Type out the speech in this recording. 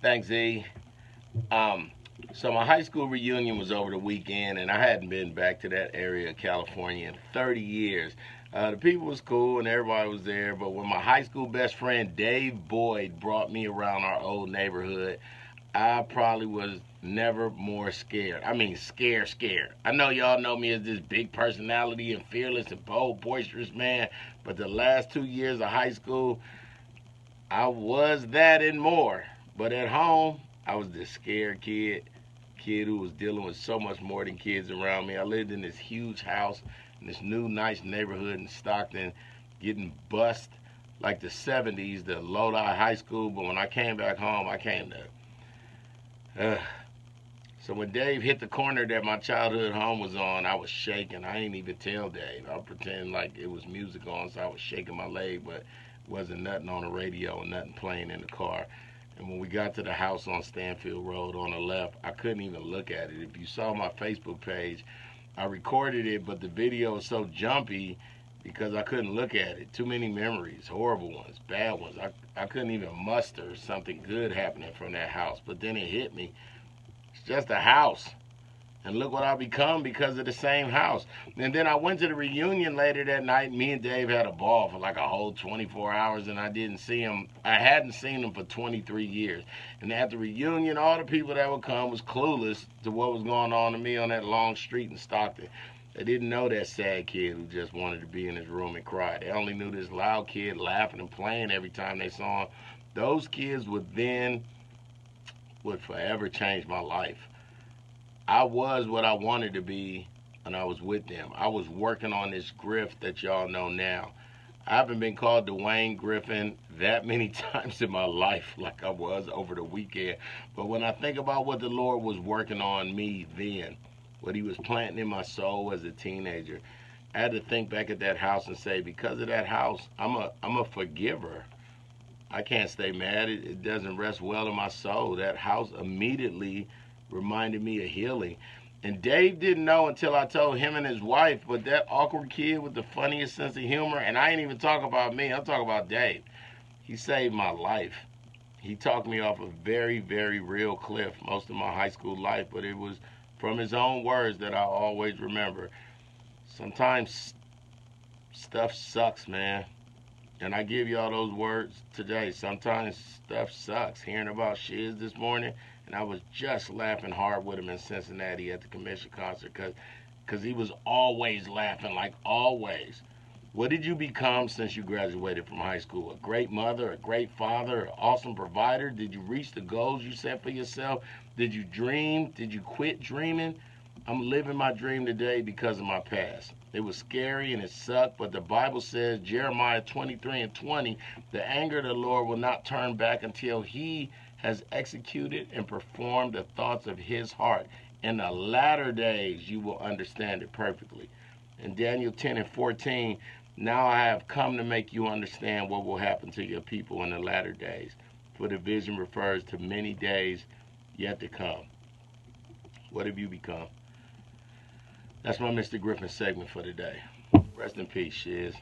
Thanks, E. Um, so my high school reunion was over the weekend, and I hadn't been back to that area of California in 30 years. The people was cool and everybody was there, but when my high school best friend Dave Boyd brought me around our old neighborhood, I probably was never more scared. I mean, scared. I know y'all know me as this big personality and fearless and bold, boisterous man, but the last 2 years of high school, I was that and more. But at home, I was this scared kid who was dealing with so much more than kids around me. I lived in this huge house in this new nice neighborhood in Stockton, getting bussed like the 70s, the Lodi High School. But when I came back home, I came to. So when Dave hit the corner that my childhood home was on, I was shaking. I ain't even tell Dave. I pretend like it was music on, so I was shaking my leg, but wasn't nothing on the radio and nothing playing in the car. And when we got to the house on Stanfield Road on the left, I couldn't even look at it. If you saw my Facebook page, I recorded it, but the video was so jumpy because I couldn't look at it. Too many memories, horrible ones, bad ones. I couldn't even muster something good happening from that house. But then it hit me. It's just a house. And look what I become because of the same house. And then I went to the reunion later that night. Me and Dave had a ball for like a whole 24 hours, and I didn't see him. I hadn't seen him for 23 years. And at the reunion, all the people that would come was clueless to what was going on to me on that long street in Stockton. They didn't know that sad kid who just wanted to be in his room and cry. They only knew this loud kid laughing and playing every time they saw him. Those kids would forever change my life. I was what I wanted to be, and I was with them. I was working on this grift that y'all know now. I haven't been called Dwayne Griffin that many times in my life like I was over the weekend. But when I think about what the Lord was working on me then, what he was planting in my soul as a teenager, I had to think back at that house and say, because of that house, I'm a forgiver. I can't stay mad. It doesn't rest well in my soul. That house immediately reminded me of healing. And Dave didn't know until I told him and his wife, but that awkward kid with the funniest sense of humor, and I ain't even talking about me, I'm talking about Dave. He saved my life. He talked me off a very, very real cliff most of my high school life, but it was from his own words that I always remember. Sometimes stuff sucks, man. And I give y'all those words today. Sometimes stuff sucks. Hearing about Shiz this morning, and I was just laughing hard with him in Cincinnati at the commission concert because he was always laughing, like always. What did you become since you graduated from high school? A great mother, a great father, an awesome provider? Did you reach the goals you set for yourself? Did you dream? Did you quit dreaming? I'm living my dream today because of my past. It was scary and it sucked, but the Bible says, Jeremiah 23:20, the anger of the Lord will not turn back until he has executed and performed the thoughts of his heart. In the latter days, you will understand it perfectly. In Daniel 10:14, now I have come to make you understand what will happen to your people in the latter days. For the vision refers to many days yet to come. What have you become? That's my Mr. Griffin segment for today. Rest in peace, Shiz.